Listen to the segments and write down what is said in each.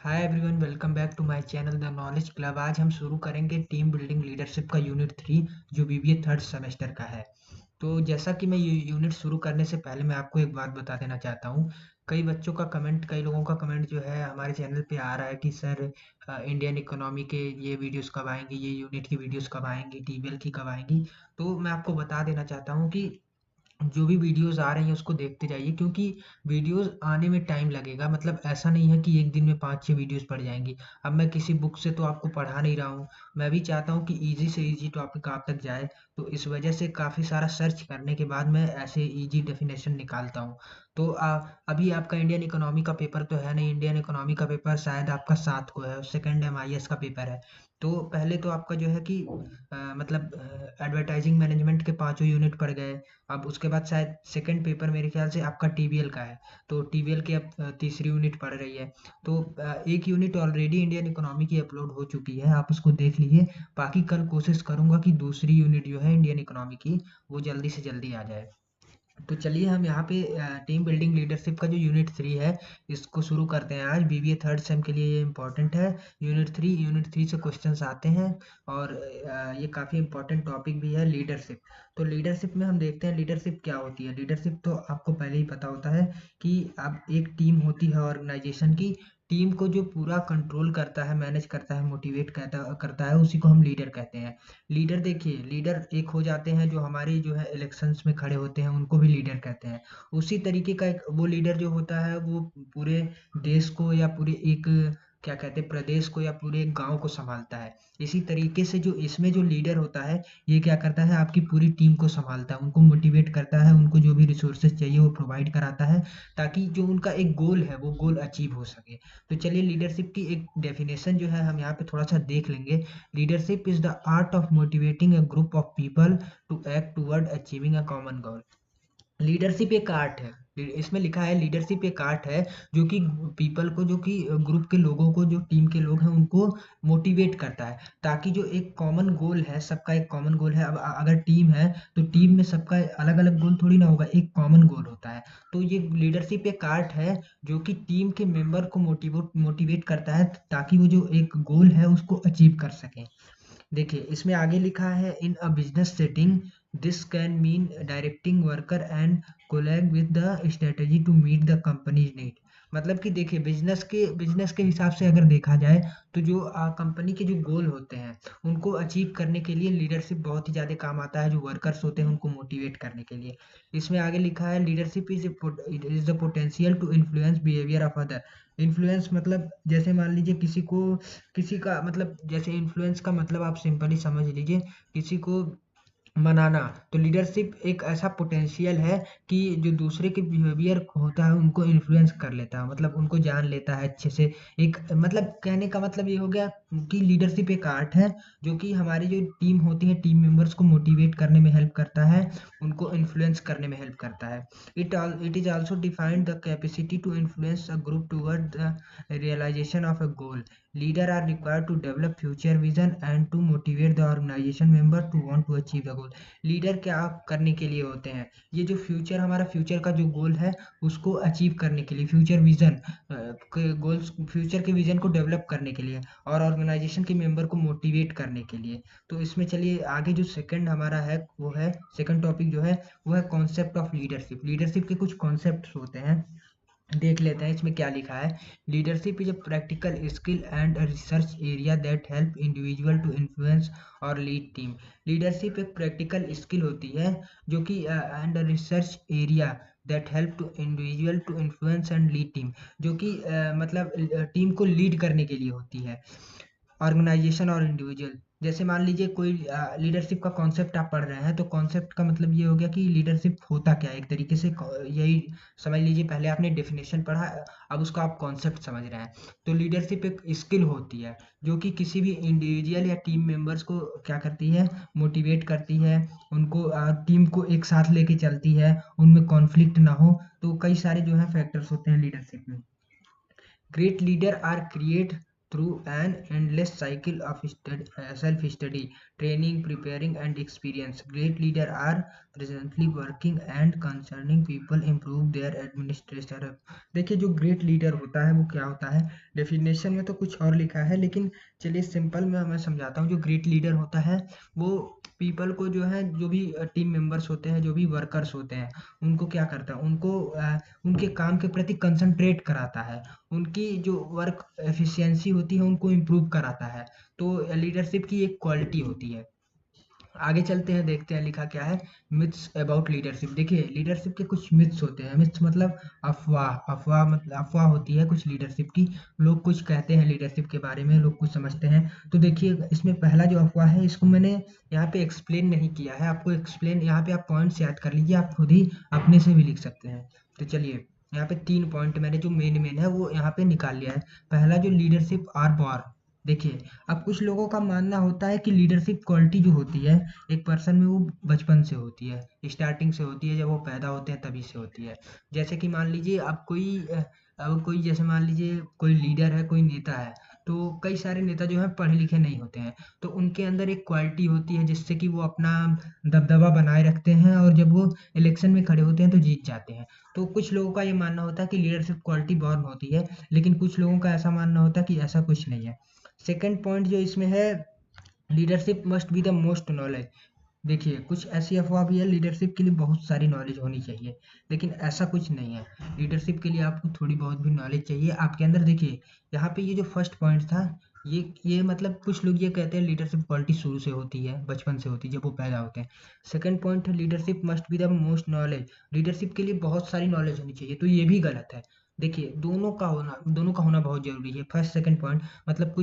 Hi everyone, welcome back to my channel the knowledge club. आज हम शुरू करेंगे टीम बिल्डिंग लीडरशिप का यूनिट 3 जो बीबीए थर्ड सेमेस्टर का है। तो जैसा कि मैं ये यूनिट शुरू करने से पहले मैं आपको एक बात बता देना चाहता हूँ। कई लोगों का कमेंट जो है हमारे चैनल पे आ रहा है कि सर इंडियन इकोनॉमी के ये वीडियोस कब आएंगी, ये यूनिट की वीडियोस कब आएंगी, टीबीएल की कब आएंगी। तो मैं आपको बता देना चाहता हूँ कि जो भी वीडियोस आ रही हैं उसको देखते जाइए, क्योंकि वीडियोस आने में टाइम लगेगा। मतलब ऐसा नहीं है कि एक दिन में 5-6 वीडियोस पड़ जाएंगी। अब मैं किसी बुक से तो आपको पढ़ा नहीं रहा हूँ, मैं भी चाहता हूँ कि इजी से इजी टॉपिक आप तक जाए। तो इस वजह से काफ़ी सारा सर्च करने के बाद मैं ऐसे इजी डेफिनेशन निकालता हूँ। तो अभी आपका इंडियन इकोनॉमी का पेपर तो है नहीं। इंडियन इकोनॉमी का पेपर शायद आपका 7 को है और सेकेंड एमआईएस का पेपर है। तो पहले तो आपका जो है कि मतलब एडवर्टाइजिंग मैनेजमेंट के पांचों यूनिट पड़ गए। अब उसके बाद शायद सेकंड पेपर मेरे ख्याल से आपका टीबीएल का है। तो टीबीएल की अब तीसरी यूनिट पढ़ रही है। तो एक यूनिट ऑलरेडी इंडियन इकोनॉमी की अपलोड हो चुकी है, आप उसको देख लीजिए। बाकी कल कोशिश करूंगा कि दूसरी यूनिट जो है इंडियन इकोनॉमी की वो जल्दी से जल्दी आ जाए। तो चलिए हम यहाँ पे टीम बिल्डिंग लीडरशिप का जो यूनिट 3 है इसको शुरू करते हैं। आज बीबीए थर्ड सेम के लिए ये इम्पोर्टेंट है। यूनिट 3 से क्वेश्चंस आते हैं। और ये काफ़ी इम्पोर्टेंट टॉपिक भी है, लीडरशिप। तो लीडरशिप में हम देखते हैं लीडरशिप क्या होती है। लीडरशिप तो आपको पहले ही पता होता है कि अब एक टीम होती है ऑर्गेनाइजेशन की। टीम को जो पूरा कंट्रोल करता है, मैनेज करता है, मोटिवेट करता करता है, उसी को हम लीडर कहते हैं। लीडर देखिए, लीडर एक हो जाते हैं जो हमारी जो है इलेक्शंस में खड़े होते हैं, उनको भी लीडर कहते हैं। उसी तरीके का एक वो लीडर जो होता है वो पूरे देश को या पूरे एक क्या कहते हैं प्रदेश को या पूरे एक गांव को संभालता है। इसी तरीके से जो इसमें जो लीडर होता है ये क्या करता है, आपकी पूरी टीम को संभालता है, उनको मोटिवेट करता है, उनको जो भी रिसोर्सेज चाहिए वो प्रोवाइड कराता है, ताकि जो उनका एक गोल है वो गोल अचीव हो सके। तो चलिए लीडरशिप की एक डेफिनेशन जो है हम यहाँ पे थोड़ा सा देख लेंगे। Leadership is the art of motivating a group of people to act toward achieving a common goal. Leadership एक आर्ट है। इसमें लिखा है लीडरशिप एक आर्ट है जो कि पीपल को, जो कि ग्रुप के लोगों को, जो टीम के लोग हैं उनको मोटिवेट करता है, ताकि जो एक कॉमन गोल है, सबका एक कॉमन गोल है। अब अगर टीम है तो टीम में सबका अलग अलग गोल थोड़ी ना होगा, एक कॉमन गोल होता है। तो ये लीडरशिप एक आर्ट है जो कि टीम के मेंबर को मोटिवेट मोटिवेट करता है, ताकि वो जो एक गोल है उसको अचीव कर सकें। देखिए इसमें आगे लिखा है, in a business setting this can mean directing worker and collab with the strategy to meet the companies need. मतलब कि देखिए बिजनेस के हिसाब से अगर देखा जाए तो जो कंपनी के जो गोल होते हैं उनको अचीव करने के लिए लीडरशिप बहुत ही ज़्यादा काम आता है, जो वर्कर्स होते हैं उनको मोटिवेट करने के लिए। इसमें आगे लिखा है, leadership is the potential to influence behaviour of other. Influence मतलब जैसे मान लीजिए किसी का मतलब, जैसे इन्फ्लुएंस का मतलब आप सिंपली समझ लीजिए किसी को मनाना। तो लीडरशिप एक ऐसा पोटेंशियल है कि जो दूसरे के बिहेवियर होता है उनको इन्फ्लुएंस कर लेता है, मतलब उनको जान लेता है अच्छे से। एक मतलब कहने का मतलब ये हो गया कि लीडरशिप एक आर्ट है जो कि हमारी जो टीम होती है, टीम मेंबर्स को मोटिवेट करने में हेल्प करता है, उनको इन्फ्लुएंस करने में हेल्प करता है। It is also defined the capacity to influence a group toward the realization of a goal. Leaders are required to develop future vision and to motivate the organization member to want to achieve the goal. Leader क्या करने के लिए होते हैं, ये जो future, हमारा future का जो गोल है उसको अचीव करने के लिए, फ्यूचर विजन के गोल्स, फ्यूचर के विजन को डेवलप करने के लिए और ऑर्गेनाइजेशन के मेंबर को मोटिवेट करने के लिए। तो इसमें चलिए आगे जो सेकंड हमारा है वो है, सेकंड टॉपिक जो है वो है कॉन्सेप्ट ऑफ लीडरशिप। लीडरशिप के कुछ कॉन्सेप्ट्स होते हैं, देख लेते हैं इसमें क्या लिखा है। Leadership is a practical skill and a research area that help individual to influence और लीड टीम। लीडरशिप एक प्रैक्टिकल स्किल होती है जो कि and research area that help to individual to influence and lead team, जो कि मतलब team को लीड करने के लिए होती है, ऑर्गेनाइजेशन और इंडिविजुअल। जैसे मान लीजिए कोई लीडरशिप का कॉन्सेप्ट आप पढ़ रहे हैं, तो कॉन्सेप्ट का मतलब ये हो गया कि लीडरशिप होता क्या है, एक तरीके से यही समझ लीजिए। पहले आपने डेफिनेशन पढ़ा, अब उसका आप कॉन्सेप्ट समझ रहे हैं। तो लीडरशिप एक स्किल होती है जो कि किसी भी इंडिविजुअल या टीम मेंबर्स को क्या करती है, मोटिवेट करती है, उनको टीम को एक साथ लेके चलती है, उनमें कॉन्फ्लिक्ट ना हो। तो कई सारे जो है फैक्टर्स होते हैं लीडरशिप में। Great leader are create through an endless cycle of self-study, training, preparing, and experience. Great leaders are presently working and concerning people improve their administration. देखिए जो ग्रेट लीडर होता है वो क्या होता है, डेफिनेशन में तो कुछ और लिखा है, लेकिन चलिए सिंपल में मैं समझाता हूँ। जो ग्रेट लीडर होता है वो पीपल को जो है, जो भी टीम मेंबर्स होते हैं, जो भी वर्कर्स होते हैं, उनको क्या करता है, उनको उनके काम के प्रति कंसंट्रेट कराता है, उनकी जो वर्क एफिशिएंसी होती है उनको इम्प्रूव कराता है। तो लीडरशिप की एक क्वालिटी होती है। आगे चलते हैं, देखते हैं लिखा क्या है। Myths about leadership. देखिए लीडरशिप के कुछ मिथ्स होते हैं। मिथ्स मतलब अफवाह। अफवाह मतलब अफवाह होती है कुछ लीडरशिप की। लोग कुछ कहते हैं लीडरशिप के बारे में, लोग कुछ समझते हैं। तो देखिए इसमें पहला जो अफवाह है इसको मैंने यहाँ पे एक्सप्लेन नहीं किया है, आपको एक्सप्लेन यहाँ पे आप पॉइंट्स याद कर लीजिए, आप खुद ही अपने से भी लिख सकते हैं। तो चलिए यहाँ पे 3 पॉइंट मैंने जो मेन है वो यहाँ पे निकाल लिया है। पहला जो लीडरशिप आर बॉर्न। देखिए अब कुछ लोगों का मानना होता है कि लीडरशिप क्वालिटी जो होती है एक पर्सन में वो बचपन से होती है, स्टार्टिंग से होती है, जब वो पैदा होते हैं तभी से होती है। जैसे कि मान लीजिए अब कोई जैसे मान लीजिए कोई लीडर है, कोई नेता है, तो कई सारे नेता जो है पढ़े लिखे नहीं होते हैं, तो उनके अंदर एक क्वालिटी होती है जिससे कि वो अपना दबदबा बनाए रखते हैं, और जब वो इलेक्शन में खड़े होते हैं तो जीत जाते हैं। तो कुछ लोगों का ये मानना होता है कि लीडरशिप क्वालिटी बॉर्न होती है, लेकिन कुछ लोगों का ऐसा मानना होता है कि ऐसा कुछ नहीं है। सेकंड पॉइंट जो इसमें है, leadership must be the most knowledge. देखिए कुछ ऐसी अफवाह भी है, लीडरशिप के लिए बहुत सारी नॉलेज होनी चाहिए, लेकिन ऐसा कुछ नहीं है। लीडरशिप के लिए आपको थोड़ी बहुत भी नॉलेज चाहिए आपके अंदर। देखिए यहाँ पे ये जो फर्स्ट पॉइंट था, ये मतलब कुछ लोग ये कहते हैं लीडरशिप क्वालिटी शुरू से होती है, बचपन से होती है, जब वो पैदा होते हैं। सेकंड पॉइंट है leadership must be the most knowledge. Leadership के लिए बहुत सारी नॉलेज होनी चाहिए, तो ये भी गलत है। देखिए दोनों का होना बहुत जरूरी है। फर्स्ट सेकंड पॉइंट मतलब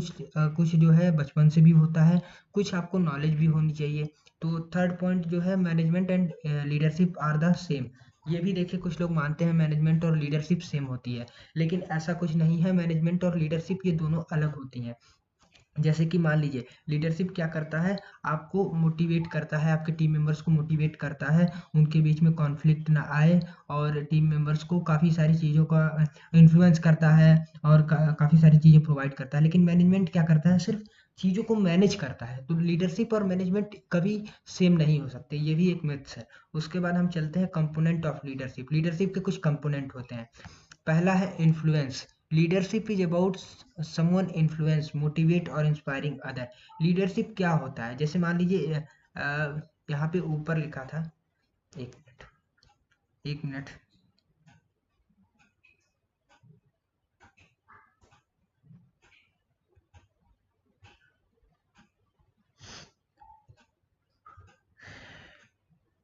कुछ जो है बचपन से भी होता है, कुछ आपको नॉलेज भी होनी चाहिए। तो थर्ड पॉइंट जो है, management and leadership are the same. ये भी देखिए कुछ लोग मानते हैं मैनेजमेंट और लीडरशिप सेम होती है, लेकिन ऐसा कुछ नहीं है। मैनेजमेंट और लीडरशिप ये दोनों अलग होती हैं। जैसे कि मान लीजिए लीडरशिप क्या करता है, आपको मोटिवेट करता है, आपके टीम मेंबर्स को मोटिवेट करता है, उनके बीच में कॉन्फ्लिक्ट ना आए, और टीम मेंबर्स को काफ़ी सारी चीज़ों का इन्फ्लुएंस करता है, और काफ़ी सारी चीज़ें प्रोवाइड करता है। लेकिन मैनेजमेंट क्या करता है, सिर्फ चीज़ों को मैनेज करता है। तो लीडरशिप और मैनेजमेंट कभी सेम नहीं हो सकते, ये भी एक मिथ्स है। उसके बाद हम चलते हैं कंपोनेंट ऑफ लीडरशिप। लीडरशिप के कुछ कंपोनेंट होते हैं। पहला है influence. Leadership is about someone influence motivate और इंस्पायरिंग अदर। लीडरशिप क्या होता है, जैसे मान लीजिए यहाँ पे ऊपर लिखा था, एक मिनट, एक मिनट।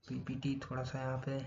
पीपीटी थोड़ा सा यहाँ पे,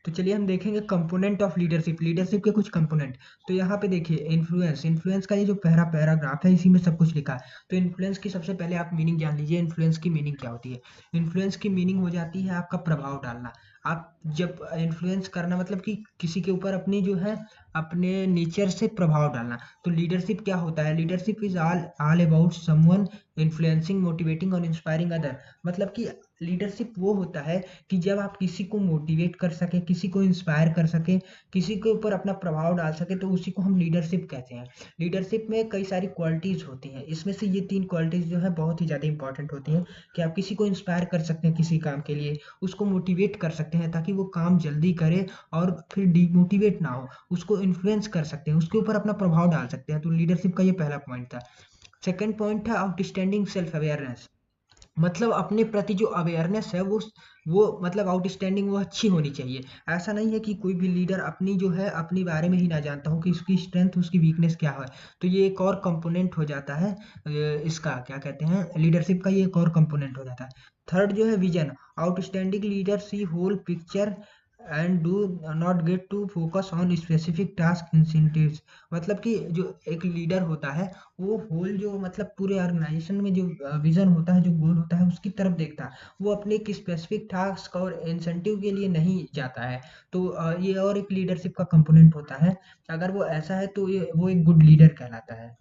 तो चलिए हम देखेंगे कंपोनेंट ऑफ लीडरशिप। लीडरशिप के कुछ कंपोनेंट। तो यहाँ पे देखिए इन्फ्लुएंस। इन्फ्लुएंस का ये जो पहला पैराग्राफ है इसी में सब कुछ लिखा है। तो इन्फ्लुएंस की सबसे पहले आप मीनिंग जान लीजिए। इन्फ्लुएंस की मीनिंग क्या होती है? इन्फ्लुएंस की मीनिंग हो जाती है आपका प्रभाव डालना। आप जब इन्फ्लुएंस करना मतलब कि किसी के ऊपर अपनी जो है अपने नेचर से प्रभाव डालना। तो लीडरशिप क्या होता है? Leadership is all about someone influencing motivating और इंस्पायरिंग अदर। मतलब कि लीडरशिप वो होता है कि जब आप किसी को मोटिवेट कर सके, किसी को इंस्पायर कर सके, किसी के ऊपर अपना प्रभाव डाल सके, तो उसी को हम लीडरशिप कहते हैं। लीडरशिप में कई सारी क्वालिटीज होती हैं, इसमें से ये 3 क्वालिटीज जो है बहुत ही ज़्यादा इंपॉर्टेंट होती हैं कि आप किसी को इंस्पायर कर सकते हैं किसी काम के लिए, उसको मोटिवेट कर सकते हैं ताकि वो काम जल्दी करे और फिर डिमोटिवेट ना हो, उसको इन्फ्लुएंस कर सकते हैं, उसके ऊपर अपना प्रभाव डाल सकते हैं। तो लीडरशिप का ये पहला पॉइंट था। सेकंड पॉइंट था आउटस्टैंडिंग सेल्फ अवेयरनेस। मतलब अपने प्रति जो अवेयरनेस है वो मतलब आउटस्टैंडिंग, वो अच्छी होनी चाहिए। ऐसा नहीं है कि कोई भी लीडर अपनी जो है अपने बारे में ही ना जानता हो कि उसकी स्ट्रेंथ उसकी वीकनेस क्या है। तो ये एक और कंपोनेंट हो जाता है इसका क्या कहते हैं, लीडरशिप का ये एक और कंपोनेंट हो जाता है। थर्ड जो है vision. Outstanding leader see whole picture and do not get to focus on specific task incentives. मतलब कि जो एक लीडर होता है वो होल जो मतलब पूरे ऑर्गेनाइजेशन में जो विजन होता है, जो गोल होता है उसकी तरफ देखता है, वो अपने एक स्पेसिफिक टास्क और इंसेंटिव के लिए नहीं जाता है। तो ये और एक लीडरशिप का कंपोनेंट होता है। अगर वो ऐसा है तो ये वो एक गुड लीडर कहलाता है।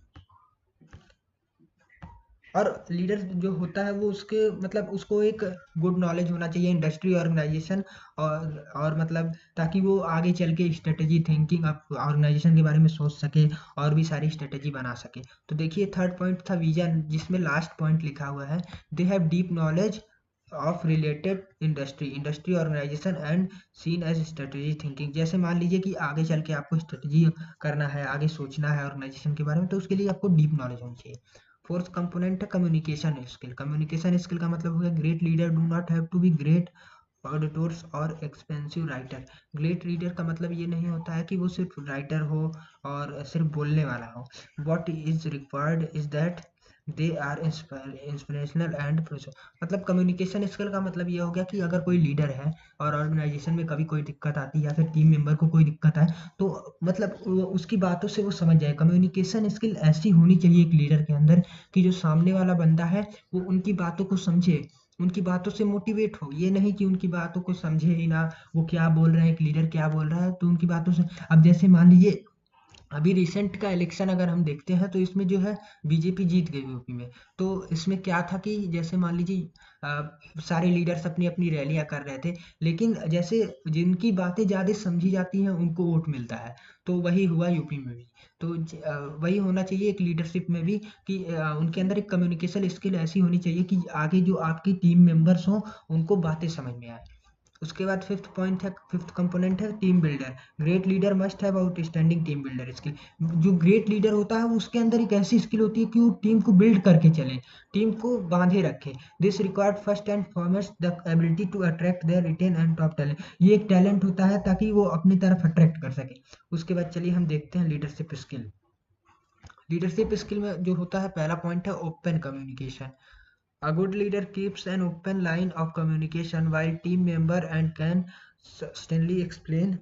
और लीडर जो होता है वो उसके मतलब उसको एक गुड नॉलेज होना चाहिए इंडस्ट्री ऑर्गेनाइजेशन और मतलब ताकि वो आगे चल के स्ट्रेटेजी थिंकिंग ऑर्गेनाइजेशन के बारे में सोच सके और भी सारी स्ट्रेटेजी बना सके। तो देखिए थर्ड पॉइंट था विजन, जिसमें लास्ट पॉइंट लिखा हुआ है they have deep knowledge of related industry organisation and seen as strategy thinking. जैसे मान लीजिए कि आगे चल के आपको स्ट्रेटेजी करना है, आगे सोचना है ऑर्गेनाइजेशन के बारे में, तो उसके लिए आपको डीप नॉलेज होनी चाहिए। फोर्थ कंपोनेंट है कम्युनिकेशन स्किल। कम्युनिकेशन स्किल का मतलब हो गया great leader do not have to be great auditors और एक्सपेंसिव राइटर। ग्रेट लीडर का मतलब ये नहीं होता है कि वो सिर्फ राइटर हो और सिर्फ बोलने वाला हो। What is required is that they are inspirational and मतलब कम्युनिकेशन स्किल का मतलब ये हो गया कि अगर कोई लीडर है और ऑर्गेनाइजेशन में कभी कोई दिक्कत आती है या फिर टीम मेंबर को कोई दिक्कत है, तो मतलब उसकी बातों से वो समझ जाए। कम्युनिकेशन स्किल ऐसी होनी चाहिए एक लीडर के अंदर कि जो सामने वाला बंदा है वो उनकी बातों को समझे, उनकी बातों से मोटिवेट हो। ये नहीं कि उनकी बातों को समझे ही ना, वो क्या बोल रहे हैं, एक लीडर क्या बोल रहा है तो उनकी बातों से। अब जैसे मान लीजिए अभी रिसेंट का इलेक्शन अगर हम देखते हैं तो इसमें जो है बीजेपी जीत गई यूपी में। तो इसमें क्या था कि जैसे मान लीजिए सारे लीडर्स अपनी अपनी रैलियां कर रहे थे, लेकिन जैसे जिनकी बातें ज़्यादा समझी जाती हैं उनको वोट मिलता है। तो वही हुआ यूपी में भी। तो वही होना चाहिए एक लीडरशिप में भी कि उनके अंदर एक कम्युनिकेशन स्किल ऐसी होनी चाहिए कि आगे जो आपकी टीम मेंबर्स हों उनको बातें समझ में आए। उसके बाद फिफ्थ पॉइंट है, फिफ्थ कंपोनेंट है team builder. Great leader must have outstanding team builder skill. जो ग्रेट लीडर होता है वो उसके अंदर एक ऐसी स्किल होती है कि वो टीम को बिल्ड करके चले, टीम को बांधे रखे। This required first and foremost the ability to attract their retain and top talent. ये एक टैलेंट होता है ताकि वो अपनी तरफ अट्रैक्ट कर सके। उसके बाद चलिए हम देखते हैं लीडरशिप स्किल। लीडरशिप स्किल में जो होता है पहला पॉइंट है open communication. A good leader keeps an open line of communication while team member and can sustainably explain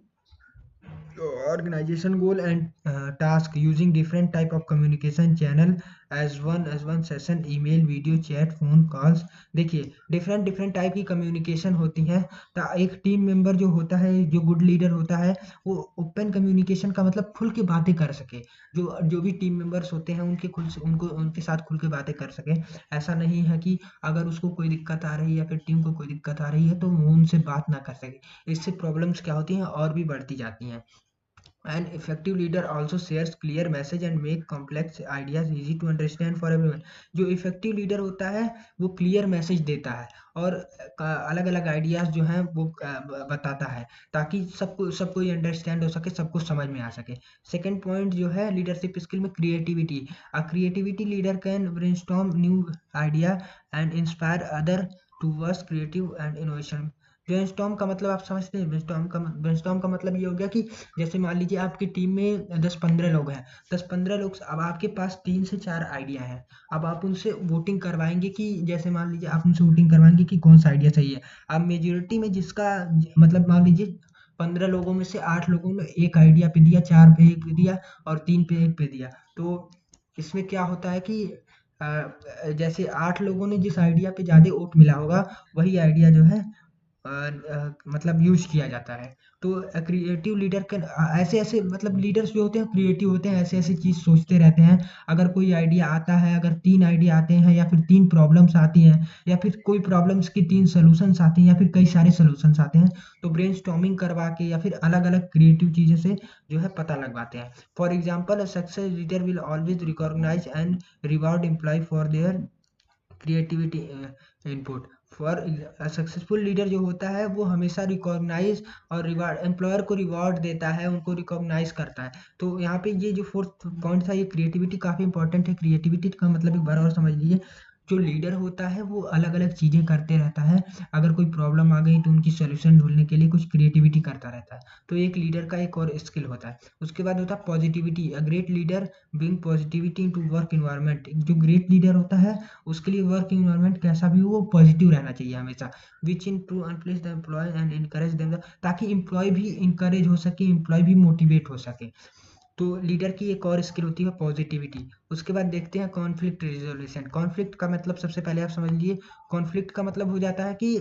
organization goal and task using different type of communication channel as one session, email, video, chat, phone calls। देखिए different different type की communication होती है। तो एक team member जो होता है, जो गुड लीडर होता है, वो ओपन कम्युनिकेशन का मतलब खुल के बातें कर सके। जो जो भी टीम मेंबर्स होते हैं उनके खुल से उनको उनके साथ खुल के बातें कर सके। ऐसा नहीं है कि अगर उसको कोई दिक्कत आ रही है या फिर टीम को कोई दिक्कत आ रही है तो वो उनसे बात ना कर सके। इससे प्रॉब्लम्स क्या होती हैं और भी बढ़ती जाती हैं। An effective leader also shares clear message and make complex ideas easy to understand for everyone। जो इफेक्टिव लीडर होता है वो क्लियर मैसेज देता है और अलग अलग आइडियाज जो हैं वो बताता है ताकि सबको सब कोई अंडरस्टैंड हो सके, सबको समझ में आ सके। सेकंड पॉइंट जो है लीडरशिप स्किल में creativity. A creativity leader can brainstorm new idea and inspire other to work creative and innovation. Brainstorm का मतलब आप समझते हैं? ब्रेनस्टॉर्म का मतलब ये हो गया कि जैसे मान लीजिए आपकी टीम में 10-15 लोग हैं, 10-15 लोग, अब आपके पास 3 से 4 आइडिया हैं। अब आप उनसे वोटिंग करवाएंगे कि जैसे मान लीजिए आप उनसे वोटिंग करवाएंगे कि कौन सा आइडिया सही है। अब मेजोरिटी में जिसका मतलब मान लीजिए 15 लोगों में से 8 लोगों ने एक आइडिया पे दिया, 4 पे एक पे दिया और 3 पे एक पे दिया। तो इसमें क्या होता है कि जैसे 8 लोगों ने जिस आइडिया पे ज़्यादा वोट मिला होगा वही आइडिया जो है मतलब यूज किया जाता है। तो क्रिएटिव लीडर के ऐसे ऐसे मतलब लीडर्स जो होते हैं क्रिएटिव होते हैं, ऐसे ऐसे चीज सोचते रहते हैं। अगर कोई आइडिया आता है, अगर 3 आइडिया आते हैं या फिर 3 प्रॉब्लम्स आती हैं या फिर कोई प्रॉब्लम्स की 3 सॉल्यूशंस आते हैं या फिर कई सारे सॉल्यूशंस आते हैं, तो ब्रेनस्टॉर्मिंग करवा के या फिर अलग अलग क्रिएटिव चीजों से जो है पता लगवाते हैं। For example success leader will always recognise and reward employ for their creativity input. For successful leader जो होता है वो हमेशा रिकॉग्नाइज और रिवार्ड एम्प्लॉयर को रिवॉर्ड देता है, उनको रिकॉग्नाइज करता है। तो यहाँ पे ये जो फोर्थ पॉइंट था ये क्रिएटिविटी काफ़ी इंपॉर्टेंट है। क्रिएटिविटी का मतलब एक बार और समझ लीजिए। जो लीडर होता है वो अलग अलग चीज़ें करते रहता है, अगर कोई प्रॉब्लम आ गई तो उनकी सोल्यूशन ढूंढने के लिए कुछ क्रिएटिविटी करता रहता है। तो एक लीडर का एक और स्किल होता है। उसके बाद होता है positivity. A great leader bring positivity into work environment. जो ग्रेट लीडर होता है उसके लिए वर्क इन्वायरमेंट कैसा भी हो वो पॉजिटिव रहना चाहिए हमेशा। Which in to unplace the employ and encourage them, ताकि एम्प्लॉय भी इंकरेज हो सके, एम्प्लॉय भी मोटिवेट हो सके। तो लीडर की एक और स्किल होती है पॉजिटिविटी। उसके बाद देखते हैं कॉन्फ्लिक्ट रिजोल्यूशन। कॉन्फ्लिक्ट का मतलब सबसे पहले आप समझ लीजिए, कॉन्फ्लिक्ट का मतलब हो जाता है कि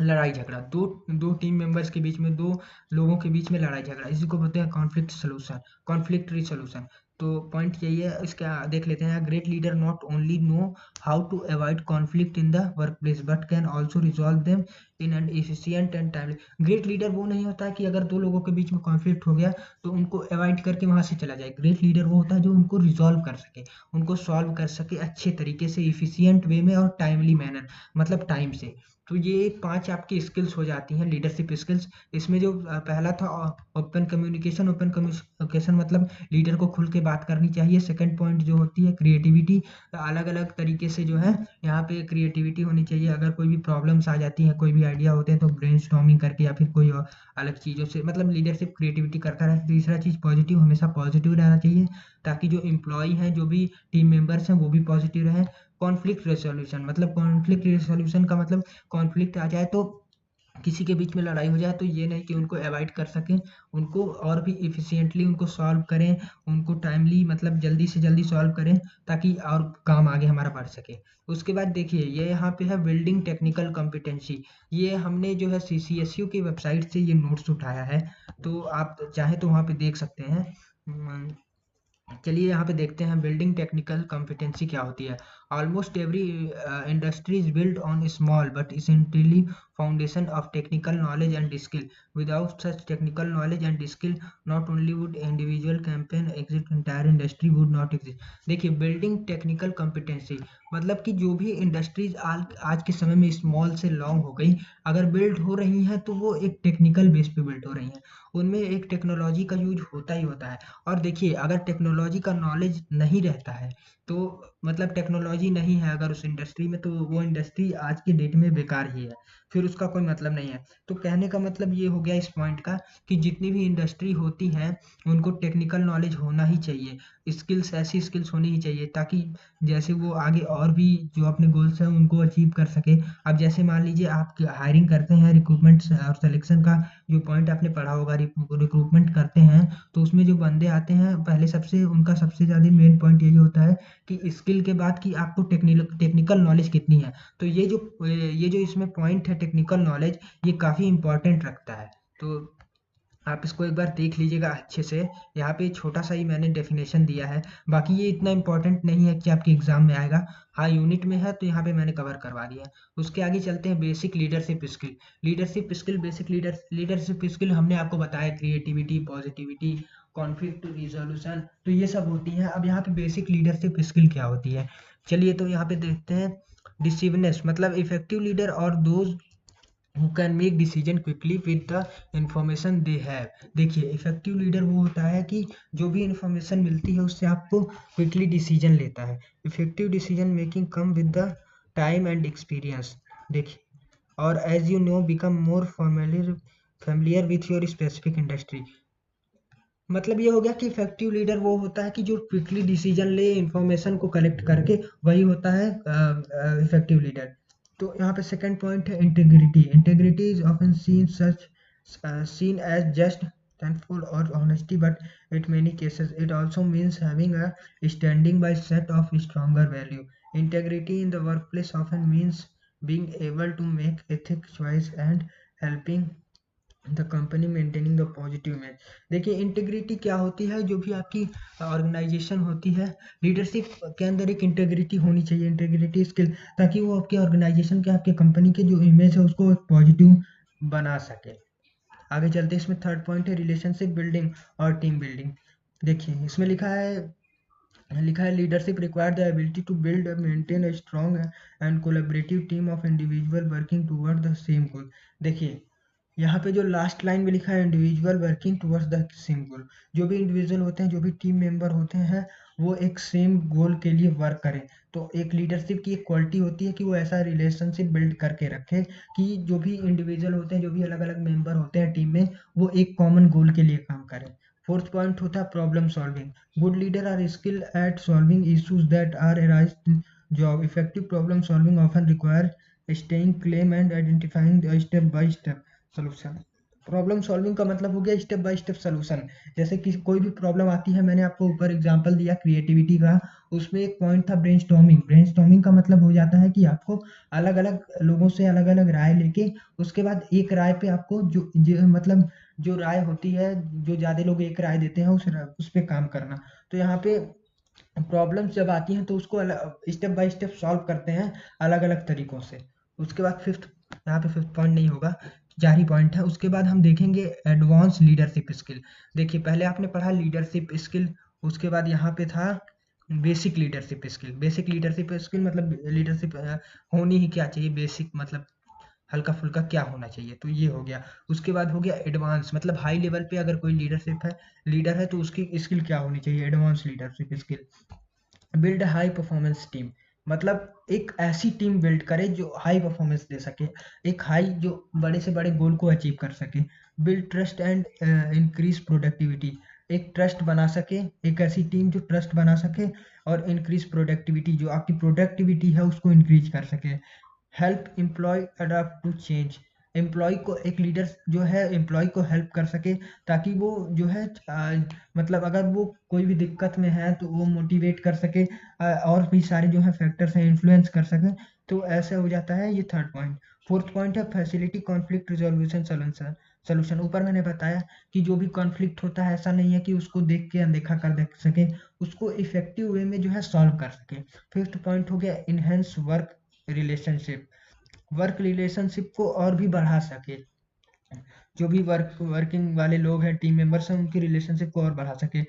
लड़ाई झगड़ा, दो दो टीम मेंबर्स के बीच में, दो लोगों के बीच में लड़ाई झगड़ा, इसी को बोलते हैं कॉन्फ्लिक्ट सोल्यूशन, कॉन्फ्लिक्ट रिसोल्यूशन। तो पॉइंट यही है, इसका देख लेते हैं। Great leader not only know how to avoid conflict in the work place but can also resolve them in an efficient and timely. ग्रेट लीडर वो नहीं होता है कि अगर दो लोगों के बीच में कॉन्फ्लिक्ट हो गया तो उनको अवॉइड करके वहां से चला जाए। ग्रेट लीडर वो होता है जो उनको रिजॉल्व कर सके, उनको सॉल्व कर सके अच्छे तरीके से, इफिशियंट वे में और टाइमली मैनर, मतलब टाइम से। तो ये 5 आपकी स्किल्स हो जाती हैं, लीडरशिप स्किल्स। इसमें जो पहला था ओपन कम्युनिकेशन। ओपन कम्युनिकेशन मतलब लीडर को खुल के बात करनी चाहिए। सेकंड पॉइंट जो होती है क्रिएटिविटी, अलग अलग तरीके से जो है यहाँ पे क्रिएटिविटी होनी चाहिए। अगर कोई भी प्रॉब्लम्स आ जाती हैं, कोई भी आइडिया होते हैं तो ब्रेनस्टॉर्मिंग करके या फिर कोई और अलग चीज़ों से, मतलब लीडरशिप क्रिएटिविटी करता रहे। तीसरा चीज़ पॉजिटिव, हमेशा पॉजिटिव रहना चाहिए ताकि जो एम्प्लॉय हैं, जो भी टीम मेंबर्स हैं वो भी पॉजिटिव रहें। कॉन्फ्लिक्ट रेजोल्यूशन मतलब, कॉन्फ्लिक्ट रेजोल्यूशन का मतलब कॉन्फ्लिक्ट आ जाए तो किसी के बीच में लड़ाई हो जाए तो ये नहीं कि उनको अवॉइड कर सकें, उनको और भी इफ़िशिएंटली उनको सॉल्व करें, उनको टाइमली मतलब जल्दी से जल्दी सॉल्व करें ताकि और काम आगे हमारा बढ़ सके। उसके बाद देखिए ये यहाँ पे है बिल्डिंग टेक्निकल कॉम्पिटेंसी। ये हमने जो है CCSU की वेबसाइट से ये नोट्स उठाया है, तो आप चाहें तो वहाँ पे देख सकते हैं। चलिए यहाँ पे देखते हैं बिल्डिंग टेक्निकल कॉम्पिटेंसी क्या होती है। Almost every industry is build on small but essentially foundation of technical knowledge and skill. Without such technical knowledge and skill not only would individual campaign exit, entire industry would not exist. देखिए building technical competency मतलब कि जो भी industries आज के समय में small से लॉन्ग हो गई, अगर बिल्ड हो रही हैं तो वो एक टेक्निकल बेस पे बिल्ड हो रही हैं, उनमें एक टेक्नोलॉजी का यूज होता ही होता है। और देखिए अगर टेक्नोलॉजी का नॉलेज नहीं रहता है तो मतलब टेक्नोलॉजी नहीं है अगर उस इंडस्ट्री में, तो वो इंडस्ट्री आज की डेट में बेकार ही है, फिर उसका कोई मतलब नहीं है। तो कहने का मतलब ये हो गया इस पॉइंट का कि जितनी भी इंडस्ट्री होती हैं उनको टेक्निकल नॉलेज होना ही चाहिए, स्किल्स, ऐसी स्किल्स होनी ही चाहिए ताकि जैसे वो आगे और भी जो अपने गोल्स हैं उनको अचीव कर सके। अब जैसे मान लीजिए आप हायरिंग करते हैं, रिक्रूटमेंट और सिलेक्शन का जो पॉइंट आपने पढ़ा होगा, रिक्रूटमेंट करते हैं तो उसमें जो बंदे आते हैं पहले सबसे उनका सबसे ज़्यादा मेन पॉइंट यही होता है कि स्किल के बाद कि आपको टेक्निकल नॉलेज कितनी है। तो ये जो इसमें पॉइंट है टेक्निकल नॉलेज, ये काफ़ी इंपॉर्टेंट रखता है। तो आप इसको एक बार देख लीजिएगा अच्छे से। यहाँ पे छोटा सा ही मैंने डेफिनेशन दिया है, बाकी ये इतना इंपॉर्टेंट नहीं है कि आपके एग्जाम में आएगा। हाँ यूनिट में है तो यहाँ पे मैंने कवर करवा दिया है। उसके आगे चलते हैं basic leadership skill. Leadership skill, basic leadership skill हमने आपको बताया क्रिएटिविटी, पॉजिटिविटी, कॉन्फ्लिक्ट रिजोल्यूशन, तो ये सब होती हैं। अब यहाँ पे बेसिक लीडरशिप स्किल क्या होती है, चलिए तो यहाँ पे देखते हैं। डिसिवनेस मतलब इफेक्टिव लीडर और those who can make decision quickly with the information they have। देखिए इफेक्टिव लीडर वो होता है कि जो भी इंफॉर्मेशन मिलती है उससे आपको क्विकली डिसीजन लेता है। Effective decision making come with the time and experience. देखिए और as you know become more familiar with your specific industry. मतलब ये हो गया कि इफेक्टिव लीडर वो होता है कि जो क्विकली डिसीजन ले, इंफॉर्मेशन को कलेक्ट करके, वही होता है इफेक्टिव लीडर। तो यहाँ पे सेकंड पॉइंट है integrity. Integrity is often seen as just thankful or honesty, but in many cases it also means having a standing by set of stronger value. Integrity in the workplace often means being able to make ethic choice and helping the company maintaining the positive image. देखिए integrity क्या होती है, जो भी आपकी organisation होती है, leadership के अंदर एक इंटीग्रिटी होनी चाहिए, इंटीग्रिटी स्किल, ताकि वो आपके ऑर्गेनाइजेशन के, आपके कंपनी के जो इमेज है उसको एक पॉजिटिव बना सके। आगे चलते हैं, इसमें थर्ड पॉइंट है रिलेशनशिप बिल्डिंग और टीम बिल्डिंग। देखिए इसमें लिखा है leadership require the ability to build maintain a strong and collaborative team of individual working toward the same goal. देखिए यहाँ पे जो लास्ट लाइन में लिखा है individual working towards the same goal, जो भी इंडिविजुअल होते हैं, जो भी टीम मेंबर होते हैं, वो एक सेम गोल के लिए वर्क करें। तो एक लीडरशिप की एक क्वालिटी होती है कि वो ऐसा रिलेशनशिप बिल्ड करके रखे कि जो भी इंडिविजुअल होते हैं, जो भी अलग अलग मेंबर होते हैं टीम में, वो एक कॉमन गोल के लिए काम करें। फोर्थ पॉइंट होता है problem solving. Good leader are skill at solving issues that are arise job. Effective problem solving often require staying claim and identifying step by step solution. Problem solving का मतलब हो गया स्टेप बाय स्टेप सॉल्यूशन। जैसे कि कोई भी problem आती है, मैंने आपको ऊपर एग्जांपल दिया क्रिएटिविटी का, उसमें एक पॉइंट था ब्रेनस्टॉर्मिंग। ब्रेनस्टॉर्मिंग का मतलब हो जाता है कि आपको अलग अलग लोगों से अलग अलग राय लेके उसके बाद एक राय पे आपको जो मतलब जो राय होती है, जो ज्यादा लोग एक राय देते हैं उस पे काम करना। तो यहाँ पे प्रॉब्लम्स जब आती हैं तो उसको स्टेप बाय स्टेप सॉल्व करते हैं अलग अलग तरीकों से। उसके बाद फिफ्थ, यहाँ पे फिफ्थ पॉइंट नहीं होगा, 4 ही पॉइंट है। उसके बाद हम देखेंगे एडवांस लीडरशिप स्किल। देखिए पहले आपने पढ़ा लीडरशिप स्किल, उसके बाद यहाँ पे था basic leadership skill. Basic leadership skill मतलब लीडरशिप होनी ही क्या चाहिए, बेसिक मतलब हल्का फुल्का क्या होना चाहिए, तो ये हो गया। उसके बाद हो गया एडवांस, मतलब हाई लेवल पे अगर कोई लीडर है तो उसकी स्किल क्या होनी चाहिए, advance leadership skill. Build high performance team, मतलब एक ऐसी टीम बिल्ड करे जो हाई परफॉर्मेंस दे सके, एक हाई जो बड़े से बड़े गोल को अचीव कर सके। Build trust and increase productivity, एक ट्रस्ट बना सके, एक ऐसी टीम जो ट्रस्ट बना सके और इंक्रीज प्रोडक्टिविटी, जो आपकी प्रोडक्टिविटी है उसको इंक्रीज कर सके। Help employ adapt to change, employ को एक लीडर जो है एम्प्लॉय को हेल्प कर सके ताकि वो जो है मतलब अगर वो कोई भी दिक्कत में है तो वो मोटिवेट कर सके, और भी सारे जो है फैक्टर्स हैं इन्फ्लुएंस कर सके। तो ऐसा हो जाता है ये थर्ड पॉइंट। फोर्थ पॉइंट है फैसिलिटी कॉन्फ्लिक्ट रिजोल्यूशन सोल्यूशन। ऊपर मैंने बताया कि जो भी कॉन्फ्लिक्ट होता है ऐसा नहीं है कि उसको देख के अनदेखा कर दे सके, उसको इफेक्टिव वे में जो है सॉल्व कर सके। फिफ्थ पॉइंट हो गया enhance work relationship, work relationship को और भी बढ़ा सके, जो भी वर्किंग वाले लोग हैं, टीम मेंबर्स हैं, उनकी रिलेशनशिप को और बढ़ा सके।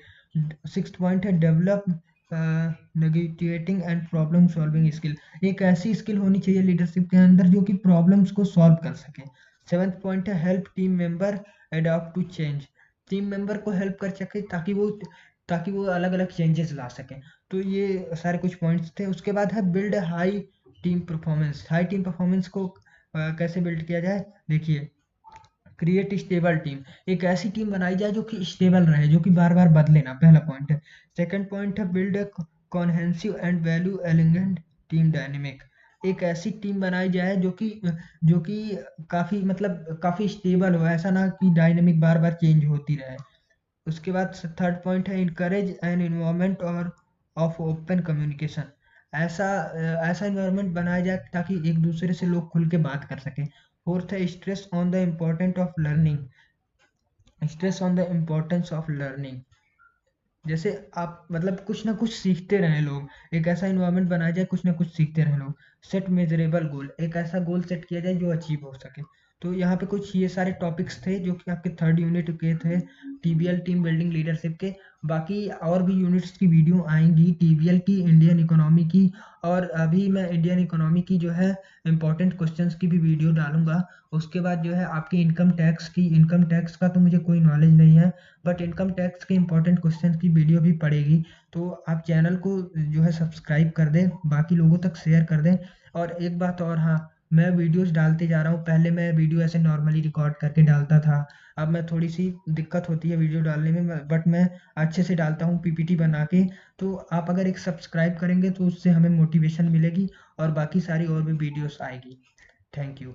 सिक्स्थ पॉइंट है develop negotiating and problem solving skill, एक ऐसी स्किल होनी चाहिए लीडरशिप के अंदर जो कि प्रॉब्लम्स को सॉल्व कर सके। सेवंथ पॉइंट है help team member adopt to change, team member को हेल्प कर सके ताकि वो अलग अलग चेंजेस ला सकें। तो ये सारे कुछ पॉइंट्स थे। उसके बाद है build hi team performance. Hi team performance को कैसे बिल्ड किया जाए, देखिए क्रिएट स्टेबल टीम, एक ऐसी टीम बनाई जाए जो कि स्टेबल रहे, जो कि बार बार बदले ना, पहला पॉइंट है। सेकंड पॉइंट है build a cohesive and value aligned team dynamic, एक ऐसी टीम बनाई जाए जो कि काफी मतलब काफी स्टेबल हो, ऐसा ना कि डायनेमिक बार बार चेंज होती रहे। उसके बाद थर्ड पॉइंट है इनकरेज एन इन्वायरमेंट और ऑफ ओपन कम्युनिकेशन, ऐसा इन्वायरमेंट बनाया जाए ताकि एक दूसरे से लोग खुल के बात कर सकें। फोर्थ है stress on the important of learning, stress on the importance of learning, जैसे आप मतलब कुछ ना कुछ सीखते रहें लोग, एक ऐसा इन्वायरमेंट बनाया जाए कुछ ना कुछ सीखते रहें लोग। सेट मेजरेबल गोल, एक ऐसा गोल सेट किया जाए जो अचीव हो सके। तो यहाँ पे कुछ ये सारे टॉपिक्स थे जो कि आपके थर्ड यूनिट के थे, टीबीएल टीम बिल्डिंग लीडरशिप के। बाकी और भी यूनिट्स की वीडियो आएंगी, टीबीएल की, इंडियन इकोनॉमी की, और अभी मैं इंडियन इकोनॉमी की जो है इंपॉर्टेंट क्वेश्चंस की भी वीडियो डालूंगा। उसके बाद जो है आपकी इनकम टैक्स की, इनकम टैक्स का तो मुझे कोई नॉलेज नहीं है, बट इनकम टैक्स के इंपॉर्टेंट क्वेश्चन की वीडियो भी पड़ेगी। तो आप चैनल को जो है सब्सक्राइब कर दें, बाकी लोगों तक शेयर कर दें। और एक बात और, हाँ, मैं वीडियोस डालते जा रहा हूँ, पहले मैं वीडियो ऐसे नॉर्मली रिकॉर्ड करके डालता था, अब मैं थोड़ी सी दिक्कत होती है वीडियो डालने में, बट मैं अच्छे से डालता हूँ पीपीटी बना के। तो आप अगर एक सब्सक्राइब करेंगे तो उससे हमें मोटिवेशन मिलेगी और बाकी सारी और भी वीडियोस आएगी। Thank you.